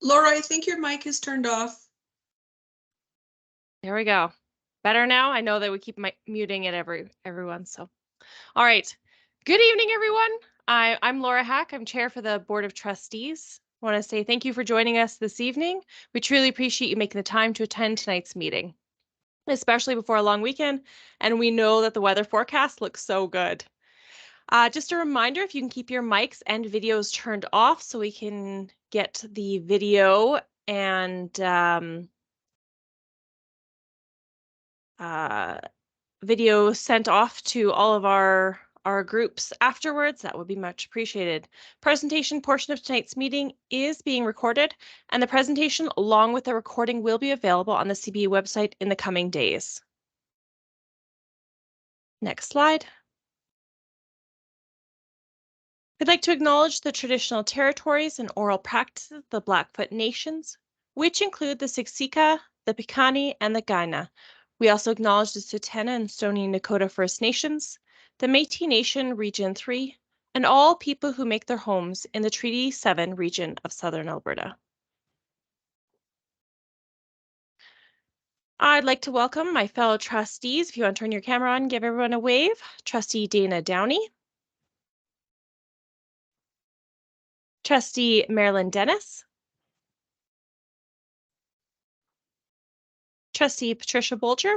Laura, I think your mic is turned off. There we go. Better now? I know that we keep muting it everyone. So, all right. Good evening, everyone. I'm Laura Hack. I'm chair for the Board of Trustees. I want to say thank you for joining us this evening. We truly appreciate you making the time to attend tonight's meeting, especially before a long weekend. And we know that the weather forecast looks so good. Just a reminder, if you can keep your mics and videos turned off so we can get the video and video sent off to all of our groups afterwards, that would be much appreciated. Presentation portion of tonight's meeting is being recorded, and the presentation along with the recording will be available on the CBE website in the coming days. Next slide. We'd like to acknowledge the traditional territories and oral practices of the Blackfoot Nations, which include the Siksika, the Piikani, and the Kainai. We also acknowledge the Tsuut'ina and Stoney Nakoda First Nations, the Métis Nation Region 3, and all people who make their homes in the Treaty 7 region of Southern Alberta. I'd like to welcome my fellow trustees. If you want to turn your camera on, give everyone a wave. Trustee Dana Downey. Trustee Marilyn Dennis. Trustee Patricia Bolger.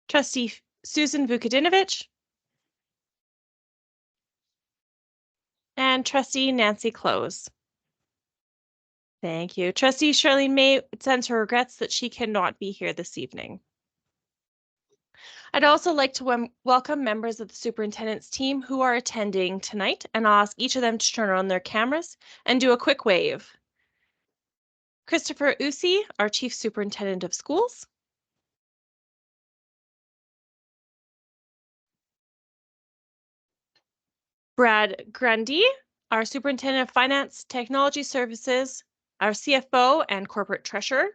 Trustee Susan Vukadinovich. And Trustee Nancy Close. Thank you. Trustee Charlene May sends her regrets that she cannot be here this evening. I'd also like to welcome members of the superintendent's team who are attending tonight, and I'll ask each of them to turn on their cameras and do a quick wave. Christopher Usi, our Chief Superintendent of Schools. Brad Grundy, our Superintendent of Finance, Technology Services, our CFO and Corporate Treasurer.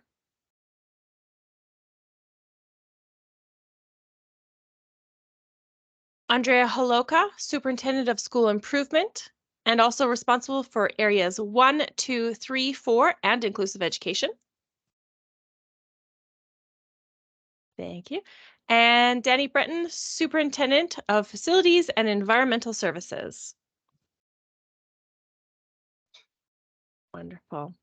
Andrea Holoka, Superintendent of School Improvement, and also responsible for areas 1, 2, 3, 4, and inclusive education. Thank you. And Danny Breton, Superintendent of Facilities and Environmental Services. Wonderful.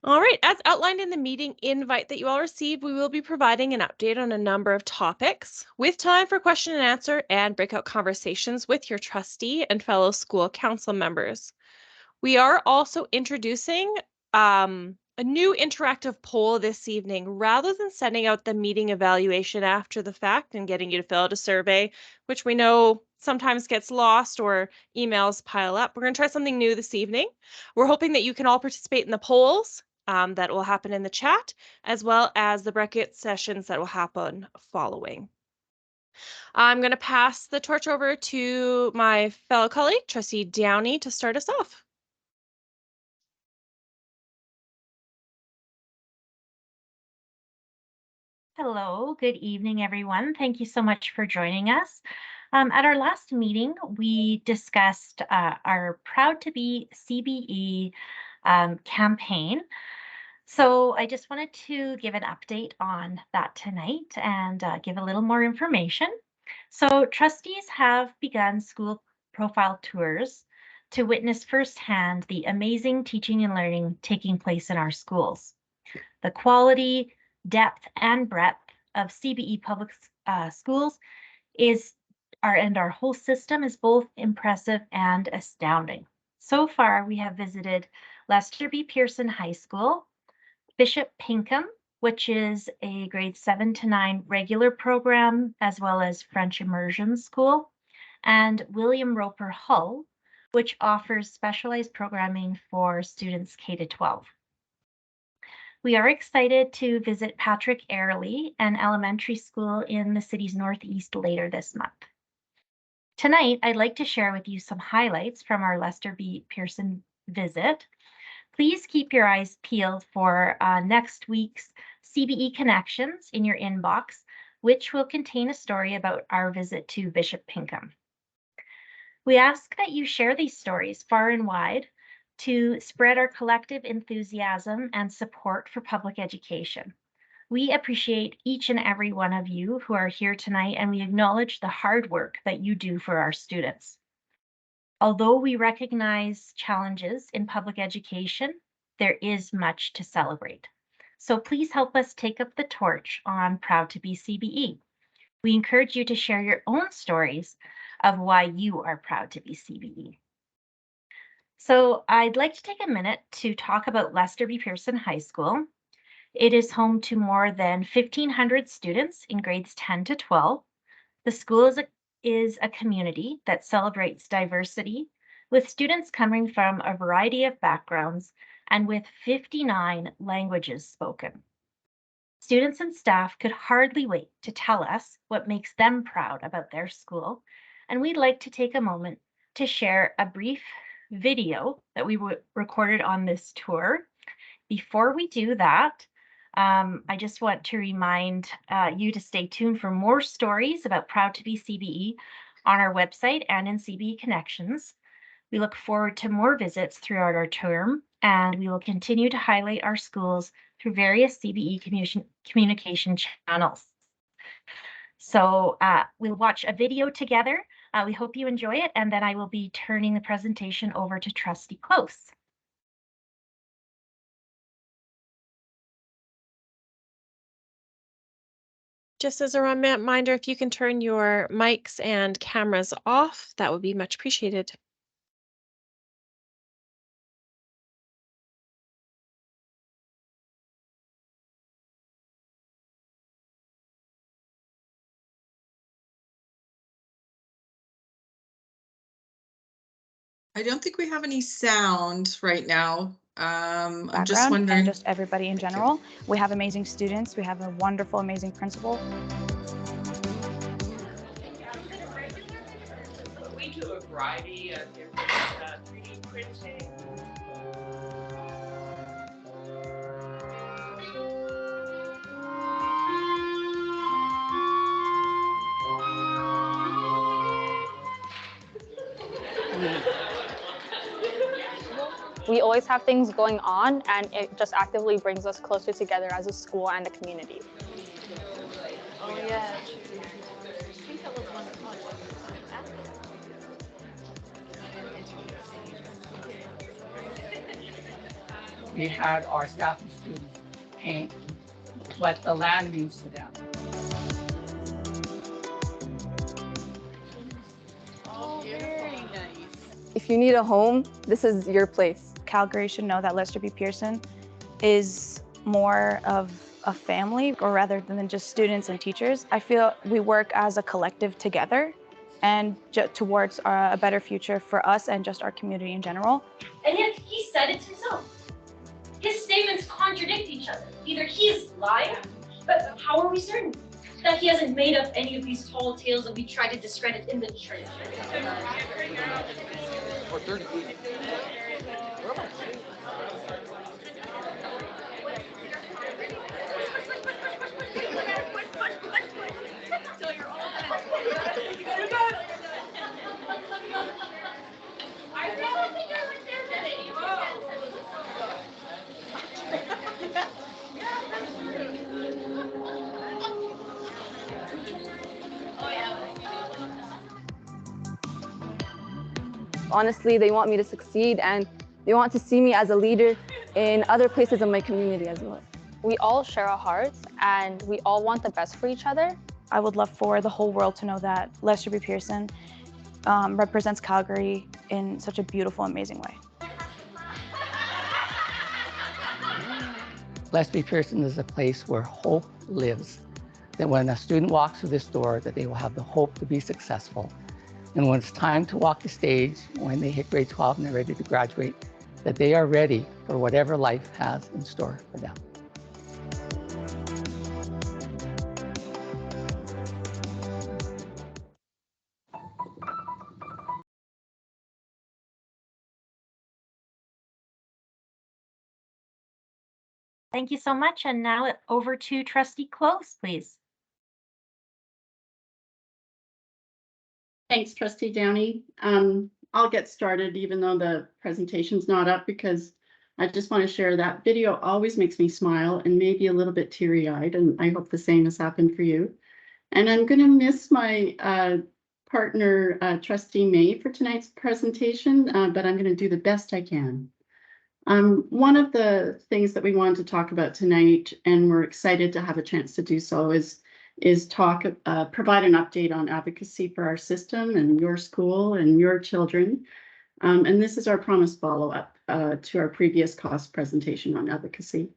All right, as outlined in the meeting invite that you all received, we will be providing an update on a number of topics with time for question and answer and breakout conversations with your trustee and fellow school council members. We are also introducing a new interactive poll this evening. Rather than sending out the meeting evaluation after the fact and getting you to fill out a survey, which we know sometimes gets lost or emails pile up, we're going to try something new this evening. We're hoping that you can all participate in the polls that will happen in the chat, as well as the bracket sessions that will happen following. I'm going to pass the torch over to my fellow colleague, Trustee Downey, to start us off. Hello, good evening, everyone. Thank you so much for joining us. At our last meeting, we discussed our Proud to Be CBE campaign. So I just wanted to give an update on that tonight and give a little more information. So trustees have begun school profile tours to witness firsthand the amazing teaching and learning taking place in our schools. The quality, depth, and breadth of CBE public schools and our whole system is both impressive and astounding. So far, we have visited Lester B. Pearson High School, Bishop Pinkham, which is a grade 7 to 9 regular program, as well as French immersion school, and William Roper Hull, which offers specialized programming for students K to 12. We are excited to visit Patrick Airley, an elementary school in the city's northeast later this month. Tonight, I'd like to share with you some highlights from our Lester B. Pearson visit. Please keep your eyes peeled for next week's CBE Connections in your inbox, which will contain a story about our visit to Bishop Pinkham. We ask that you share these stories far and wide to spread our collective enthusiasm and support for public education. We appreciate each and every one of you who are here tonight, and we acknowledge the hard work that you do for our students. Although we recognize challenges in public education, there is much to celebrate. So please help us take up the torch on Proud to be CBE. We encourage you to share your own stories of why you are proud to be CBE. So I'd like to take a minute to talk about Lester B. Pearson High School. It is home to more than 1,500 students in grades 10 to 12. The school is a community that celebrates diversity, with students coming from a variety of backgrounds and with 59 languages spoken. Students and staff could hardly wait to tell us what makes them proud about their school, and we'd like to take a moment to share a brief video that we recorded on this tour. Before we do that, I just want to remind you to stay tuned for more stories about Proud to be CBE on our website and in CBE Connections. We look forward to more visits throughout our term, and we will continue to highlight our schools through various CBE communication channels. So we'll watch a video together. We hope you enjoy it, and then I will be turning the presentation over to Trustee Close. Just as a reminder, if you can turn your mics and cameras off, that would be much appreciated. I don't think we have any sound right now. I'm just Background wondering. and just everybody in general. We have amazing students. We have a wonderful, amazing principal. We do a variety of different 3D printing. We always have things going on, and it just actively brings us closer together as a school and a community. Oh, yeah. We had our staff and students paint what the land means to them. Oh, very nice. If you need a home, this is your place. Calgary should know that Lester B. Pearson is more of a family, or rather than just students and teachers. I feel we work as a collective together and towards a better future for us and just our community in general. And yet he said it himself. His statements contradict each other. Either he's lying, but how are we certain that he hasn't made up any of these tall tales that we try to discredit in the church? Honestly, they want me to succeed and they want to see me as a leader in other places in my community as well. We all share our hearts, and we all want the best for each other. I would love for the whole world to know that Lester B. Pearson represents Calgary in such a beautiful, amazing way. Lester B. Pearson is a place where hope lives. That when a student walks through this door, that they will have the hope to be successful. And when it's time to walk the stage, when they hit grade 12 and they're ready to graduate, that they are ready for whatever life has in store for them. Thank you so much. And now over to Trustee Close, please. Thanks, Trustee Downey. I'll get started even though the presentation's not up, because I just want to share that video always makes me smile and maybe a little bit teary-eyed, and I hope the same has happened for you. And I'm going to miss my partner, Trustee May, for tonight's presentation, but I'm going to do the best I can. One of the things that we wanted to talk about tonight, and we're excited to have a chance to do so, is provide an update on advocacy for our system and your school and your children. And this is our promised follow-up to our previous cost presentation on advocacy.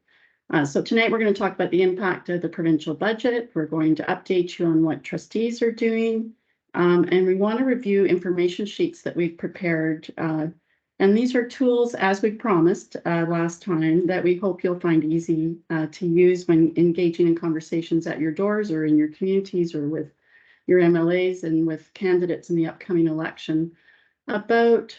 So tonight we're going to talk about the impact of the provincial budget. We're going to update you on what trustees are doing. And we want to review information sheets that we've prepared. And these are tools, as we promised last time, that we hope you'll find easy to use when engaging in conversations at your doors or in your communities or with your MLAs and with candidates in the upcoming election about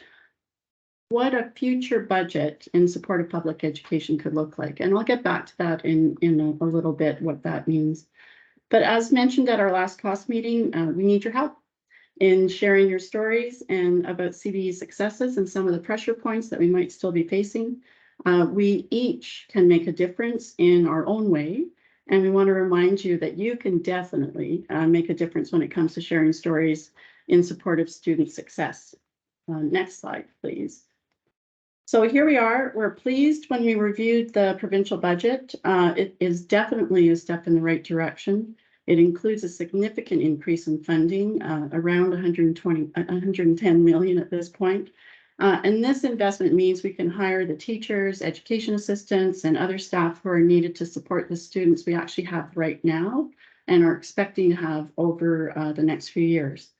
what a future budget in support of public education could look like. And I'll get back to that in a little bit, what that means. But as mentioned at our last cost meeting, we need your help in sharing your stories and about CBE's successes and some of the pressure points that we might still be facing. We each can make a difference in our own way. And we want to remind you that you can definitely make a difference when it comes to sharing stories in support of student success. Next slide, please. So here we are. We're pleased when we reviewed the provincial budget. It is definitely a step in the right direction. It includes a significant increase in funding, around 110 million at this point. And this investment means we can hire the teachers, education assistants, and other staff who are needed to support the students we actually have right now and are expecting to have over the next few years.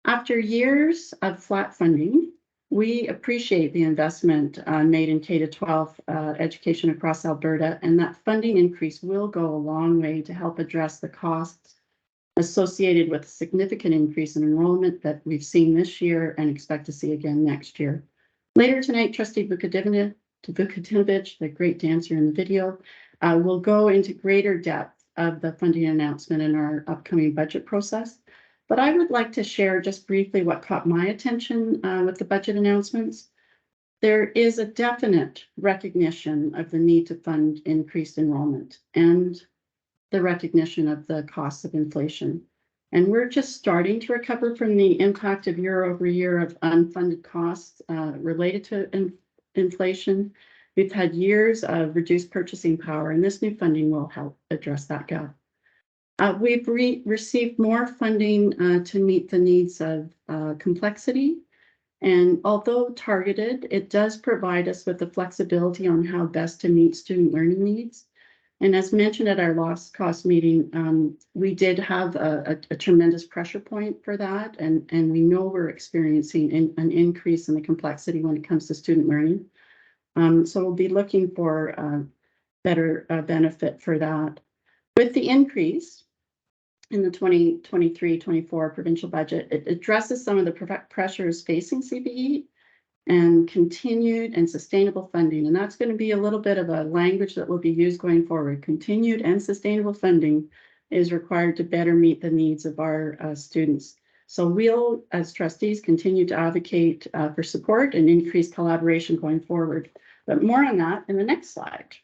After years of flat funding, we appreciate the investment made in K-12 education across Alberta, and that funding increase will go a long way to help address the costs associated with a significant increase in enrollment that we've seen this year and expect to see again next year. Later tonight, Trustee Vukadinovich, the great dancer in the video, will go into greater depth of the funding announcement in our upcoming budget process. But I would like to share just briefly what caught my attention with the budget announcements. There is a definite recognition of the need to fund increased enrollment and the recognition of the costs of inflation. And we're just starting to recover from the impact of year over year of unfunded costs related to inflation. We've had years of reduced purchasing power, and this new funding will help address that gap. We've received more funding to meet the needs of complexity. And although targeted, it does provide us with the flexibility on how best to meet student learning needs. And as mentioned at our last cost meeting, we did have a tremendous pressure point for that. And we know we're experiencing an increase in the complexity when it comes to student learning. So we'll be looking for better benefit for that. With the increase in the 2023-24 provincial budget, it addresses some of the pressures facing CBE and continued and sustainable funding. And that's going to be a little bit of a language that will be used going forward. Continued and sustainable funding is required to better meet the needs of our students. So we'll, as trustees, continue to advocate for support and increased collaboration going forward. But more on that in the next slide.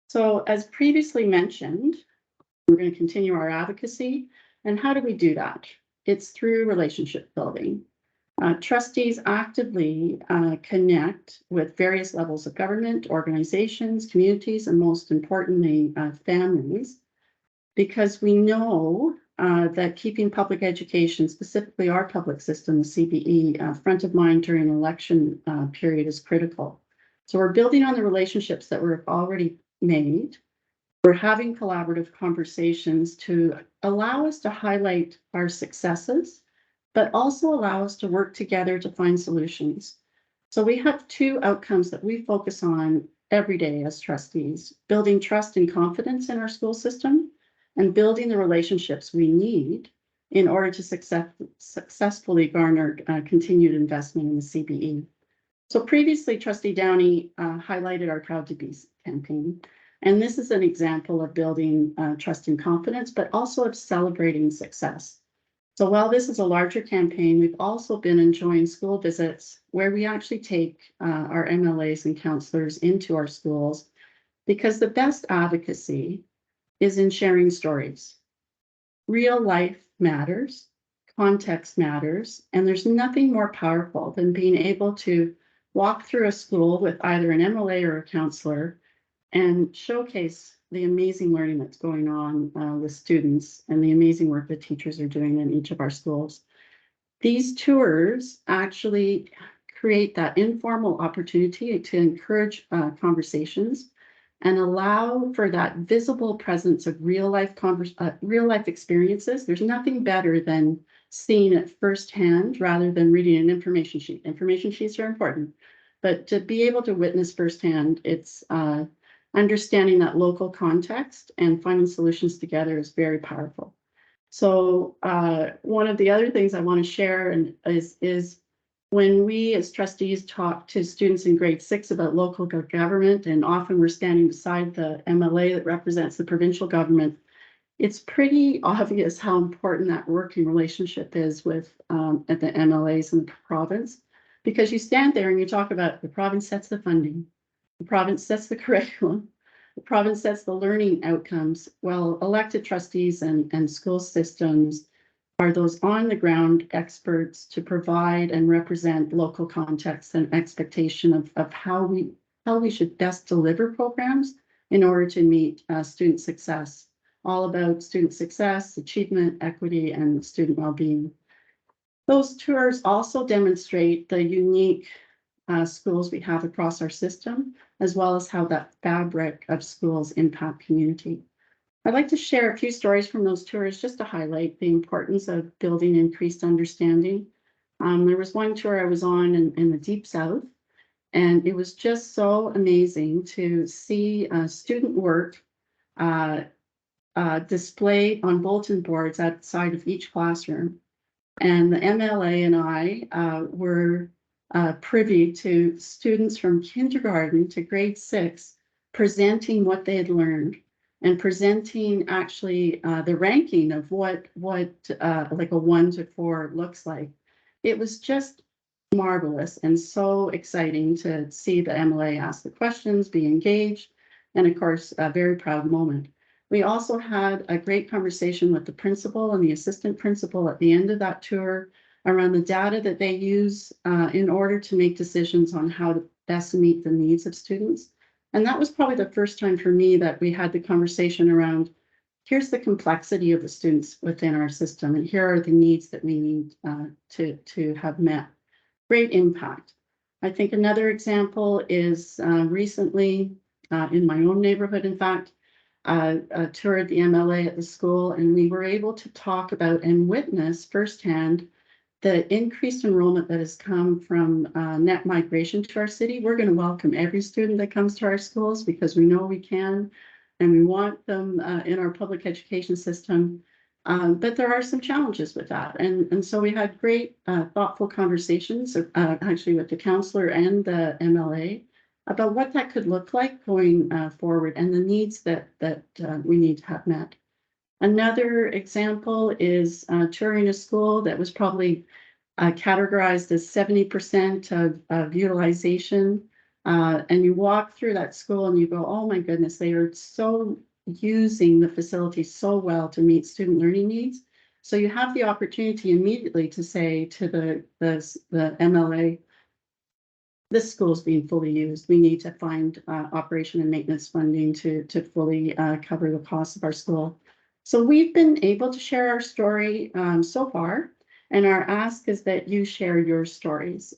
So as previously mentioned, we're going to continue our advocacy. And how do we do that? It's through relationship building. Trustees actively connect with various levels of government, organizations, communities, and most importantly, families, because we know that keeping public education, specifically our public system, the CBE, front of mind during an election period is critical. So we're building on the relationships that we've already made. We're having collaborative conversations to allow us to highlight our successes, but also allow us to work together to find solutions. So we have two outcomes that we focus on every day as trustees: building trust and confidence in our school system and building the relationships we need in order to successfully garner continued investment in the CBE. So previously, Trustee Downey highlighted our Proud to Be campaign. And this is an example of building trust and confidence, but also of celebrating success. So while this is a larger campaign, we've also been enjoying school visits where we actually take our MLAs and counselors into our schools, because the best advocacy is in sharing stories. Real life matters, context matters, and there's nothing more powerful than being able to walk through a school with either an MLA or a counselor and showcase the amazing learning that's going on with students and the amazing work that teachers are doing in each of our schools. These tours actually create that informal opportunity to encourage conversations and allow for that visible presence of real life experiences. There's nothing better than seeing it firsthand rather than reading an information sheet. Information sheets are important, but to be able to witness firsthand, it's understanding that local context and finding solutions together is very powerful. So one of the other things I want to share is when we as trustees talk to students in grade 6 about local government, and often we're standing beside the MLA that represents the provincial government, it's pretty obvious how important that working relationship is with at the MLAs in the province, because you stand there and you talk about the province sets the funding, the province sets the curriculum, the province sets the learning outcomes. Well, elected trustees and school systems are those on the ground experts to provide and represent local context and expectation of how we should best deliver programs in order to meet student success. All about student success, achievement, equity, and student well-being. Those tours also demonstrate the unique schools we have across our system, as well as how that fabric of schools impact community. I'd like to share a few stories from those tours just to highlight the importance of building increased understanding. There was one tour I was on in the Deep South, and it was just so amazing to see student work displayed on bulletin boards outside of each classroom. And the MLA and I were privy to students from kindergarten to grade 6 presenting what they had learned and presenting actually the ranking of what like a 1 to 4 looks like. It was just marvelous and so exciting to see the MLA ask the questions, be engaged, and of course, a very proud moment. We also had a great conversation with the principal and the assistant principal at the end of that tour around the data that they use in order to make decisions on how to best meet the needs of students. And that was probably the first time for me that we had the conversation around, here's the complexity of the students within our system, and here are the needs that we need to have met. Great impact. I think another example is recently in my own neighborhood, in fact, toured the MLA at the school, and we were able to talk about and witness firsthand the increased enrollment that has come from net migration to our city. We're going to welcome every student that comes to our schools because we know we can, and we want them in our public education system. But there are some challenges with that. And so we had great thoughtful conversations actually with the counselor and the MLA about what that could look like going forward and the needs that we need to have met. Another example is touring a school that was probably categorized as 70% of utilization. And you walk through that school and you go, oh my goodness, they are so using the facility so well to meet student learning needs. So you have the opportunity immediately to say to the MLA, this school is being fully used. We need to find operation and maintenance funding to fully cover the costs of our school. So we've been able to share our story so far, and our ask is that you share your stories.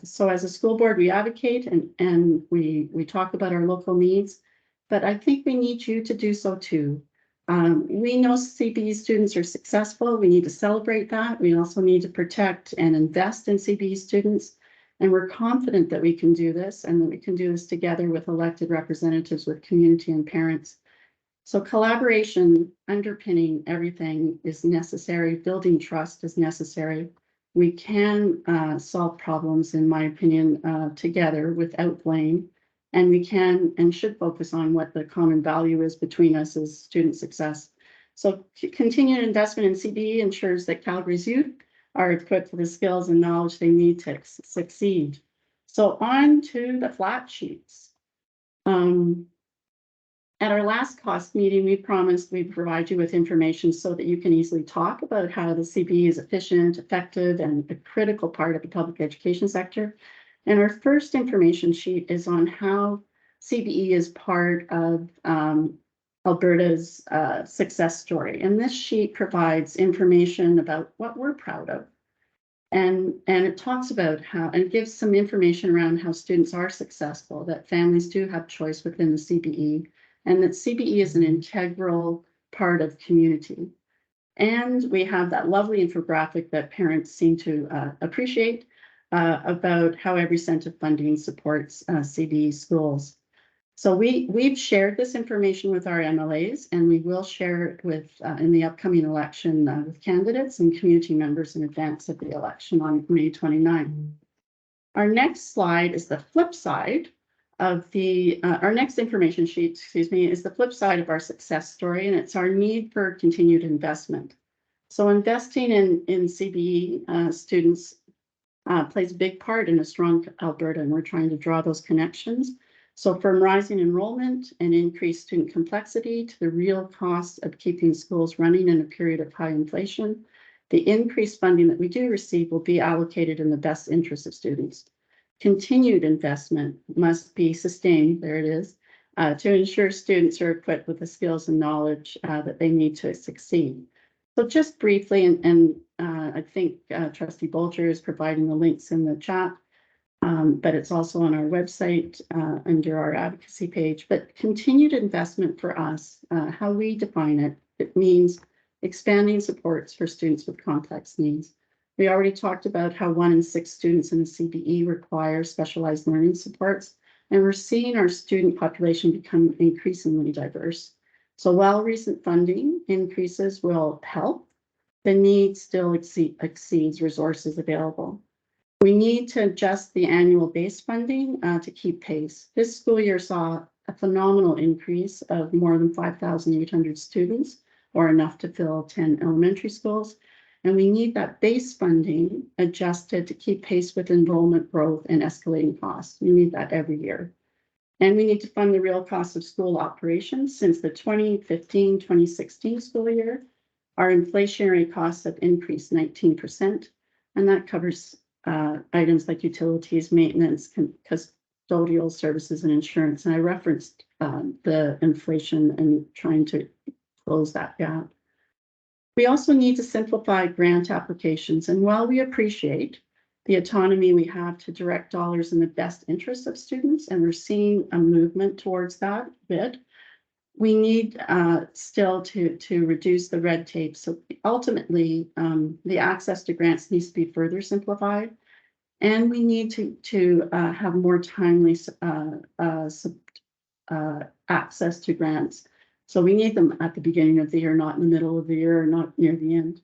So as a school board, we advocate and we talk about our local needs, but I think we need you to do so too. We know CBE students are successful. We need to celebrate that. We also need to protect and invest in CBE students. And we're confident that we can do this and that we can do this together with elected representatives, with community and parents. So collaboration underpinning everything is necessary. Building trust is necessary. We can solve problems, in my opinion, together without blame. And we can and should focus on what the common value is between us as student success. So continued investment in CBE ensures that Calgary's youth are equipped with the skills and knowledge they need to succeed. So on to the flat sheets. At our last cost meeting, we promised we'd provide you with information so that you can easily talk about how the CBE is efficient, effective, and a critical part of the public education sector. And our first information sheet is on how CBE is part of Alberta's success story. And this sheet provides information about what we're proud of. And it talks about how, and gives some information around how students are successful, that families do have choice within the CBE, and that CBE is an integral part of community. And we have that lovely infographic that parents seem to appreciate about how every cent of funding supports CBE schools. So we've shared this information with our MLAs, and we will share it with in the upcoming election with candidates and community members in advance of the election on May 29th. Our next slide is the flip side of the, our next information sheet, excuse me, is the flip side of our success story, and it's our need for continued investment. So investing in CBE students plays a big part in a strong Alberta, and we're trying to draw those connections. So from rising enrollment and increased student complexity to the real cost of keeping schools running in a period of high inflation, the increased funding that we do receive will be allocated in the best interest of students. Continued investment must be sustained, there it is, to ensure students are equipped with the skills and knowledge that they need to succeed. So just briefly, and I think Trustee Bolger is providing the links in the chat, but it's also on our website under our advocacy page. But continued investment for us, how we define it, it means expanding supports for students with complex needs. We already talked about how 1 in 6 students in the CBE require specialized learning supports, and we're seeing our student population become increasingly diverse. So while recent funding increases will help, the need still exceeds resources available. We need to adjust the annual base funding to keep pace. This school year saw a phenomenal increase of more than 5,800 students, or enough to fill 10 elementary schools. And we need that base funding adjusted to keep pace with enrollment growth and escalating costs. We need that every year. And we need to fund the real cost of school operations. Since the 2015-2016 school year, our inflationary costs have increased 19%, and that covers items like utilities, maintenance, custodial services, and insurance. And I referenced the inflation and trying to close that gap. We also need to simplify grant applications. And while we appreciate the autonomy we have to direct dollars in the best interest of students, and we're seeing a movement towards that bit, we need still to reduce the red tape. So ultimately, the access to grants needs to be further simplified, and we need to have more timely access to grants. So we need them at the beginning of the year, not in the middle of the year, or not near the end.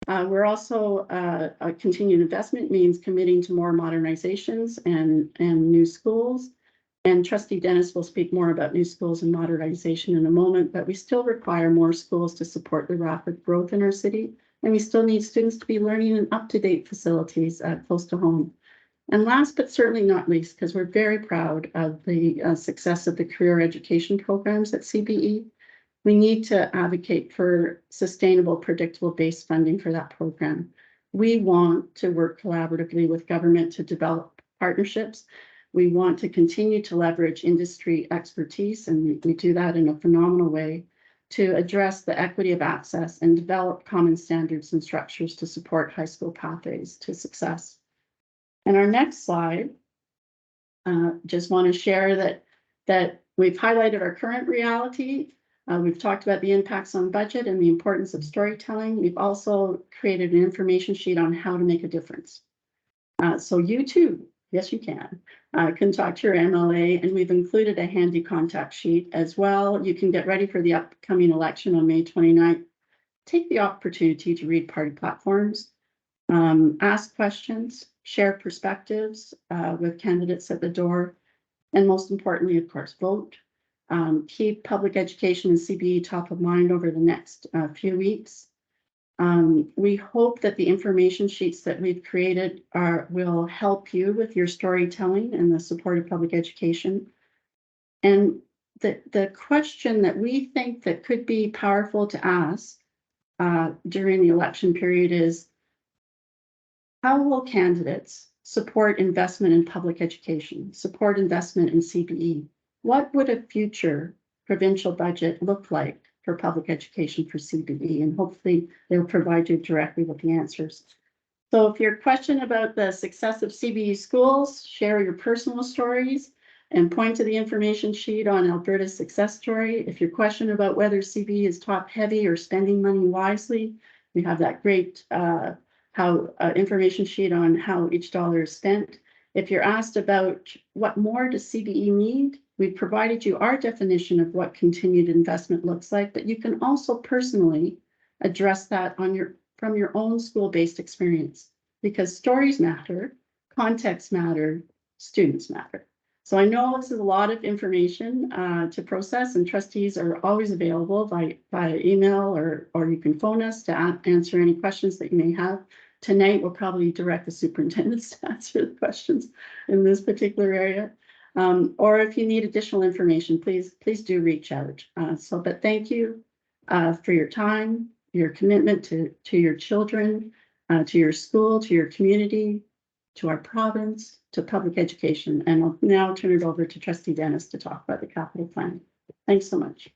We're also a continued investment means committing to more modernizations and new schools. And Trustee Dennis will speak more about new schools and modernization in a moment, but we still require more schools to support the rapid growth in our city. And we still need students to be learning in up-to-date facilities close to home. And last but certainly not least, because we're very proud of the success of the career education programs at CBE, we need to advocate for sustainable, predictable base funding for that program. We want to work collaboratively with government to develop partnerships. We want to continue to leverage industry expertise, and we do that in a phenomenal way, to address the equity of access and develop common standards and structures to support high school pathways to success. And our next slide, just want to share that we've highlighted our current reality. We've talked about the impacts on budget and the importance of storytelling. We've also created an information sheet on how to make a difference. So you too, yes you can talk to your MLA, and we've included a handy contact sheet as well. You can get ready for the upcoming election on May 29th. Take the opportunity to read party platforms, ask questions, share perspectives with candidates at the door, and most importantly, of course, vote. keep public education and CBE top of mind over the next few weeks. We hope that the information sheets that we've created will help you with your storytelling and the support of public education. And the question that we think that could be powerful to ask during the election period is, how will candidates support investment in public education, support investment in CBE? What would a future provincial budget look like for public education for CBE? And hopefully they'll provide you directly with the answers. So if your question about the success of CBE schools, share your personal stories and point to the information sheet on Alberta's success story. If your question about whether CBE is top heavy or spending money wisely, we have that great information sheet on how each dollar is spent. If you're asked about what more does CBE need, we've provided you our definition of what continued investment looks like, but you can also personally address that from your own school-based experience, because stories matter, context matter, students matter. So I know this is a lot of information to process, and trustees are always available by email or you can phone us to answer any questions that you may have. Tonight, we'll probably direct the superintendents to answer the questions in this particular area. Or if you need additional information, please do reach out. But thank you for your time, your commitment to your children, to your school, to your community, to our province, to public education. And I'll now turn it over to Trustee Dennis to talk about the capital plan. Thanks so much.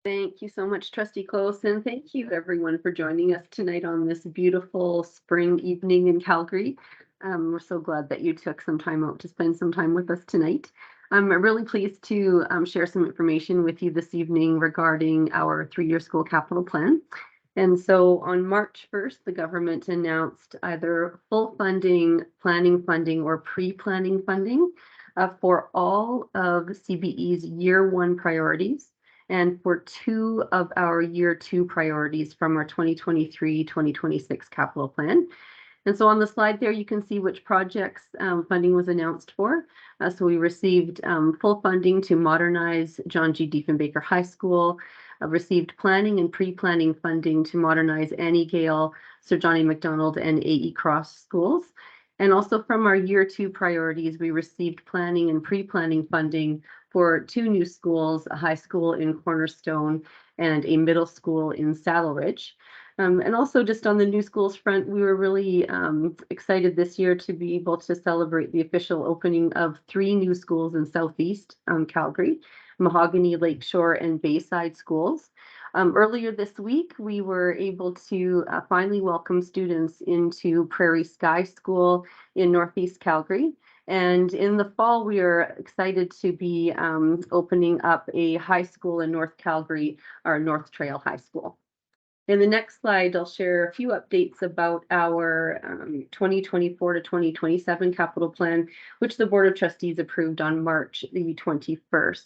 Thank you so much, Trustee Close, and thank you everyone for joining us tonight on this beautiful spring evening in Calgary. We're so glad that you took some time out to spend some time with us tonight. I'm really pleased to share some information with you this evening regarding our 3-year school capital plan. And so on March 1st, the government announced either full funding, planning funding, or pre-planning funding for all of CBE's year 1 priorities and for 2 of our year 2 priorities from our 2023-2026 capital plan. And so on the slide there, you can see which projects funding was announced for. So we received full funding to modernize John G. Diefenbaker High School, received planning and pre-planning funding to modernize Annie Gale, Sir Johnny Macdonald, and A.E. Cross schools. And also from our year 2 priorities, we received planning and pre-planning funding for 2 new schools, a high school in Cornerstone and a middle school in Saddle Ridge. And also just on the new schools front, we were really excited this year to be able to celebrate the official opening of 3 new schools in Southeast Calgary, Mahogany, Lakeshore, and Bayside schools. Earlier this week, we were able to finally welcome students into Prairie Sky School in Northeast Calgary. And in the fall, we are excited to be opening up a high school in North Calgary, our North Trail High School. In the next slide, I'll share a few updates about our 2024 to 2027 capital plan, which the Board of Trustees approved on March the 21st.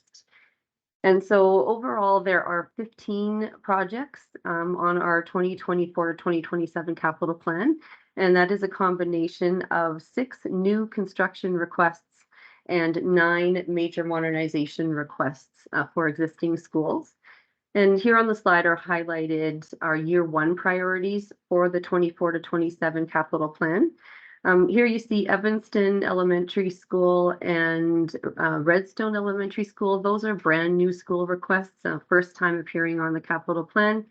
And so overall, there are 15 projects on our 2024 to 2027 capital plan, and that is a combination of 6 new construction requests and 9 major modernization requests for existing schools. And here on the slide are highlighted our year 1 priorities for the 24 to 27 capital plan. Here you see Evanston Elementary School and Redstone Elementary School. Those are brand new school requests, first time appearing on the capital plan.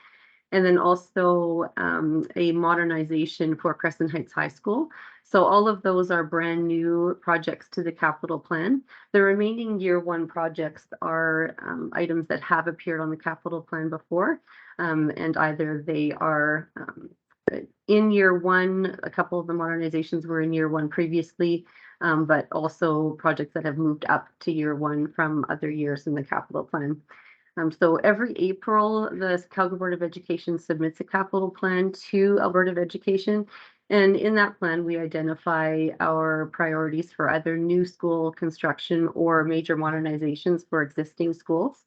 And then also a modernization for Crescent Heights High School. So all of those are brand new projects to the capital plan. The remaining year 1 projects are items that have appeared on the capital plan before, and either they are in year 1, a couple of the modernizations were in year 1 previously, but also projects that have moved up to year 1 from other years in the capital plan. So every April, the Calgary Board of Education submits a capital plan to Alberta of Education. And in that plan, we identify our priorities for either new school construction or major modernizations for existing schools.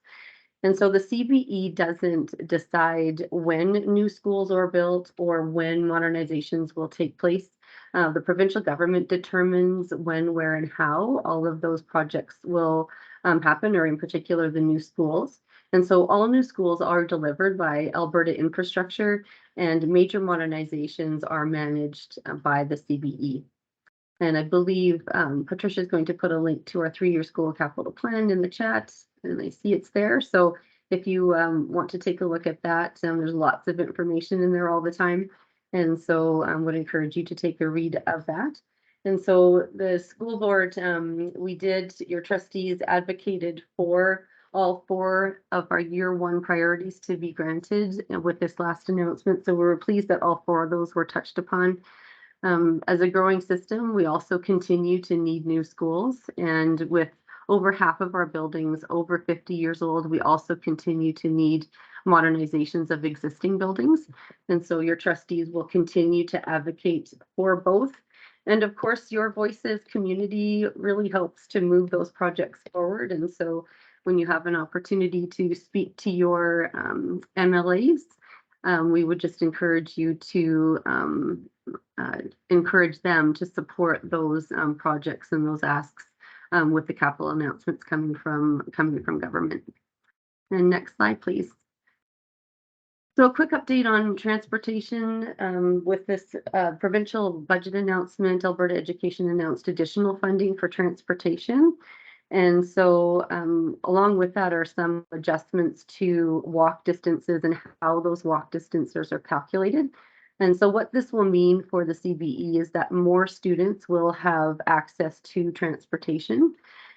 And so the CBE doesn't decide when new schools are built or when modernizations will take place. The provincial government determines when, where, and how all of those projects will happen, or in particular, the new schools. And so all new schools are delivered by Alberta Infrastructure, and major modernizations are managed by the CBE. And I believe Patricia is going to put a link to our 3-year school capital plan in the chat, and I see it's there. So if you want to take a look at that, there's lots of information in there all the time. And so I would encourage you to take a read of that. And so the school board, your trustees advocated for all 4 of our year 1 priorities to be granted with this last announcement. So we were pleased that all 4 of those were touched upon. As a growing system, we also continue to need new schools, and with over half of our buildings over 50 years old, we also continue to need modernizations of existing buildings. And so your trustees will continue to advocate for both. And of course, your voices, community, really helps to move those projects forward. And so when you have an opportunity to speak to your MLAs, we would just encourage you to encourage them to support those projects and those asks with the capital announcements coming from government. And next slide, please. So a quick update on transportation. With this provincial budget announcement, Alberta Education announced additional funding for transportation. And so along with that are some adjustments to walk distances and how those walk distances are calculated. And so what this will mean for the CBE is that more students will have access to transportation.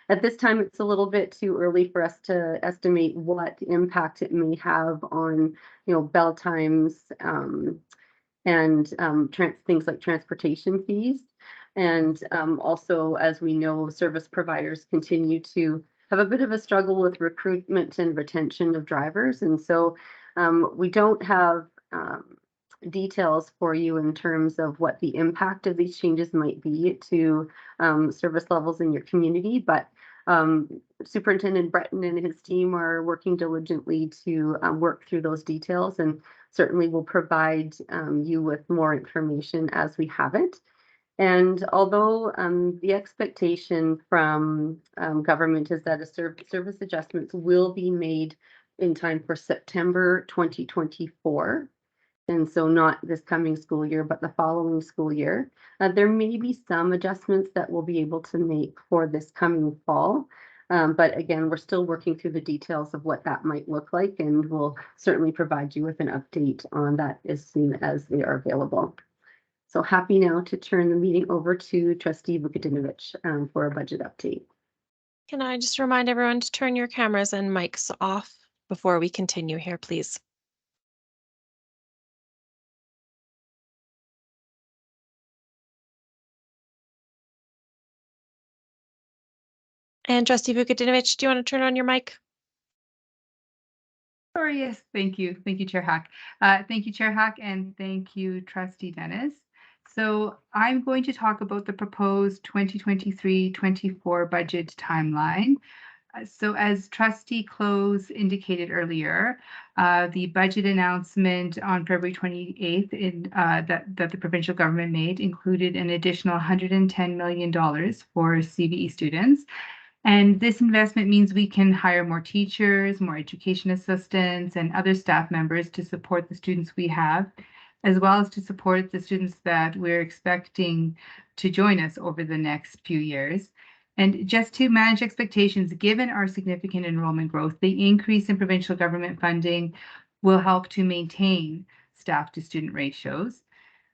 At this time, it's a little bit too early for us to estimate what impact it may have on, bell times and things like transportation fees. And also, as we know, service providers continue to have a bit of a struggle with recruitment and retention of drivers. And so we don't have details for you in terms of what the impact of these changes might be to service levels in your community, but Superintendent Breton and his team are working diligently to work through those details, and certainly will provide you with more information as we have it. And although the expectation from government is that service adjustments will be made in time for September 2024, and so not this coming school year, but the following school year, there may be some adjustments that we'll be able to make for this coming fall. But again, we're still working through the details of what that might look like, and we'll certainly provide you with an update on that as soon as they are available. So happy now to turn the meeting over to Trustee Vukadinovich for a budget update. Can I just remind everyone to turn your cameras and mics off before we continue here, please? And Trustee Vukadinovich, do you want to turn on your mic? Sure, yes, thank you. Thank you, Chair Hack. Thank you, Chair Hack, and thank you, Trustee Dennis. So I'm going to talk about the proposed 2023-24 budget timeline. So as Trustee Close indicated earlier, the budget announcement on February 28th that the provincial government made included an additional $110 million for CBE students. And this investment means we can hire more teachers, more education assistants, and other staff members to support the students we have, as well as to support the students that we're expecting to join us over the next few years. And just to manage expectations, given our significant enrollment growth, the increase in provincial government funding will help to maintain staff to student ratios.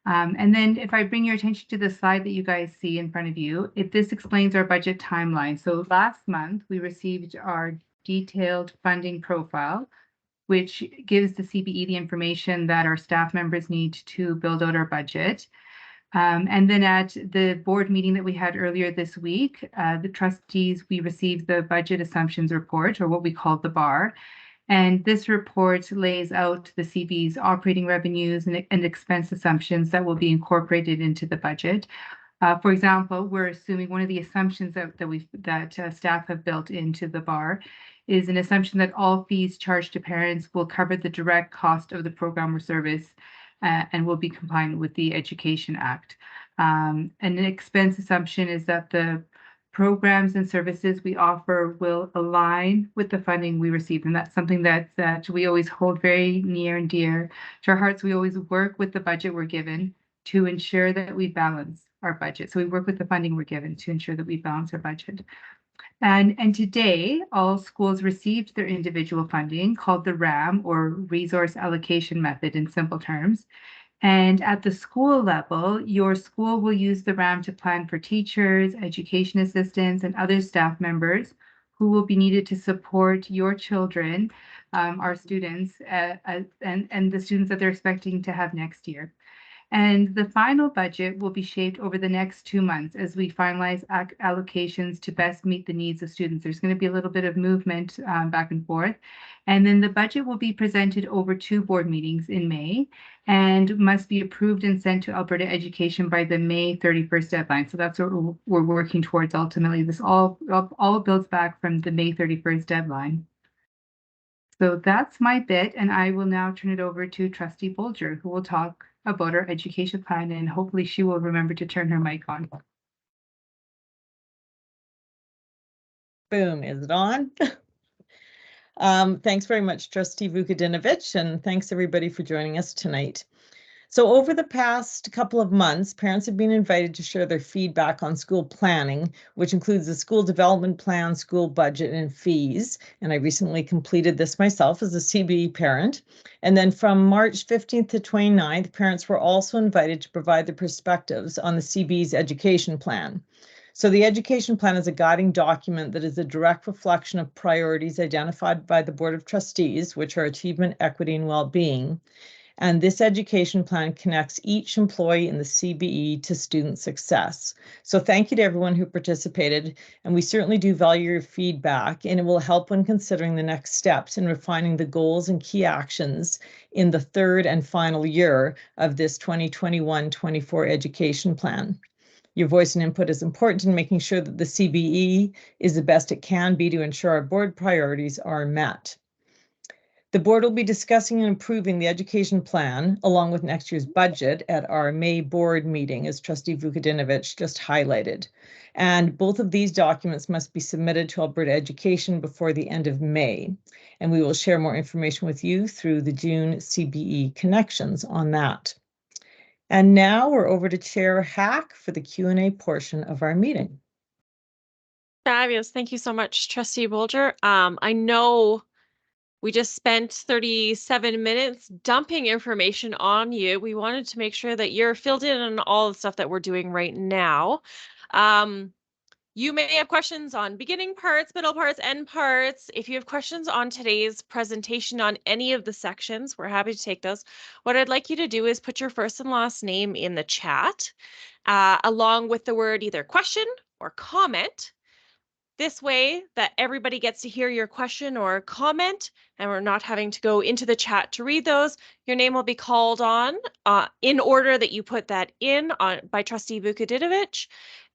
And then if I bring your attention to the slide that you guys see in front of you, this explains our budget timeline. So last month, we received our detailed funding profile, which gives the CBE the information that our staff members need to build out our budget. And then at the board meeting that we had earlier this week, the trustees, we received the budget assumptions report, or what we call the BAR. And this report lays out the CB's operating revenues and expense assumptions that will be incorporated into the budget. For example, we're assuming one of the assumptions that staff have built into the BAR is an assumption that all fees charged to parents will cover the direct cost of the program or service and will be compliant with the Education Act. An expense assumption is that the programs and services we offer will align with the funding we receive. And that's something that we always hold very near and dear to our hearts. We always work with the budget we're given to ensure that we balance our budget. So we work with the funding we're given to ensure that we balance our budget. And today, all schools received their individual funding called the RAM, or Resource Allocation Method in simple terms. And at the school level, your school will use the RAM to plan for teachers, education assistants, and other staff members who will be needed to support your children, our students, and the students that they're expecting to have next year. And the final budget will be shaped over the next 2 months as we finalize allocations to best meet the needs of students. There's going to be a little bit of movement back and forth. And then the budget will be presented over 2 board meetings in May and must be approved and sent to Alberta Education by the May 31st deadline. So that's what we're working towards ultimately. This all builds back from the May 31st deadline. So that's my bit, and I will now turn it over to Trustee Bolger, who will talk about our education plan, and hopefully she will remember to turn her mic on. Boom, is it on? Thanks very much, Trustee Vukadinovich, and thanks everybody for joining us tonight. So over the past couple of months, parents have been invited to share their feedback on school planning, which includes the school development plan, school budget, and fees. And I recently completed this myself as a CBE parent. And then from March 15th to 29th, parents were also invited to provide their perspectives on the CBE's education plan. So the education plan is a guiding document that is a direct reflection of priorities identified by the Board of Trustees, which are achievement, equity, and well-being. And this education plan connects each employee in the CBE to student success. So thank you to everyone who participated, and we certainly do value your feedback, and it will help when considering the next steps in refining the goals and key actions in the 3rd and final year of this 2021-24 education plan. Your voice and input is important in making sure that the CBE is the best it can be to ensure our board priorities are met. The board will be discussing and improving the education plan along with next year's budget at our May board meeting, as Trustee Vukadinovich just highlighted. And both of these documents must be submitted to Alberta Education before the end of May. And we will share more information with you through the June CBE connections on that. And now we're over to Chair Hack for the Q&A portion of our meeting. Fabulous. Thank you so much, Trustee Bolger. I know we just spent 37 minutes dumping information on you. We wanted to make sure that you're filled in on all the stuff that we're doing right now. You may have questions on beginning parts, middle parts, end parts. If you have questions on today's presentation on any of the sections, we're happy to take those. What I'd like you to do is put your first and last name in the chat, along with the word either question or comment. This way that everybody gets to hear your question or comment, and we're not having to go into the chat to read those. Your name will be called on in order that you put that in by Trustee Vukadinovich,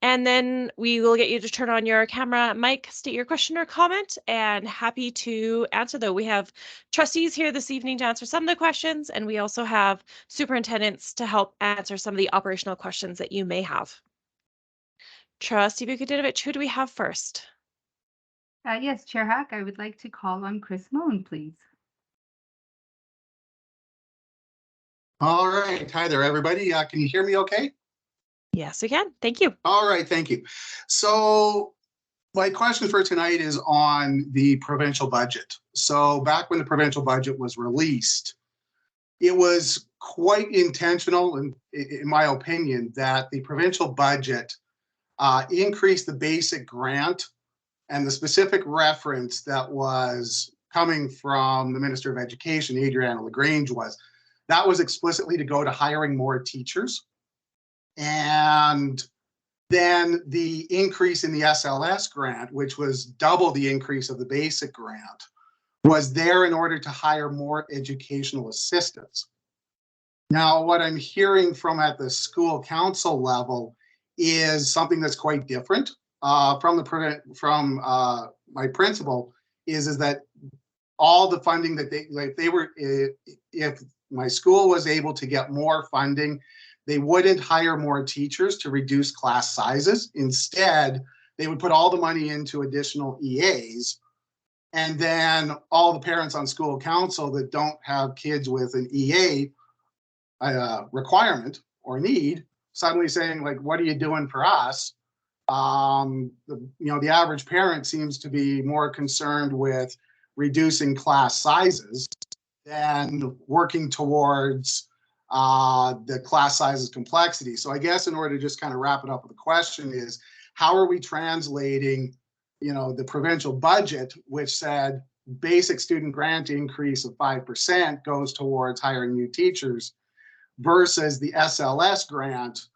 and then we will get you to turn on your camera, mic, state your question or comment, and happy to answer though. We have trustees here this evening to answer some of the questions, and we also have superintendents to help answer some of the operational questions that you may have. Trustee Vukadinovich, who do we have first? Yes, Chair Hack, I would like to call on Chris Moen, please. All right. Hi there, everybody. Can you hear me okay? Yes, we can. Thank you. All right. Thank you. So my question for tonight is on the provincial budget. So back when the provincial budget was released, it was quite intentional, in my opinion, that the provincial budget increased the basic grant, and the specific reference that was coming from the Minister of Education, Adriana LaGrange, was explicitly to go to hiring more teachers. And then the increase in the SLS grant, which was double the increase of the basic grant, was there in order to hire more educational assistants. Now, what I'm hearing from at the school council level is something that's quite different. From my principal is that all the funding that they were, if my school was able to get more funding, they wouldn't hire more teachers to reduce class sizes. Instead, they would put all the money into additional EAs. And then all the parents on school council that don't have kids with an EA requirement or need, suddenly saying, like, what are you doing for us? The average parent seems to be more concerned with reducing class sizes than working towards the class sizes complexity. So I guess in order to just kind of wrap it up with the question is, how are we translating, the provincial budget, which said basic student grant increase of 5% goes towards hiring new teachers, versus the SLS grant,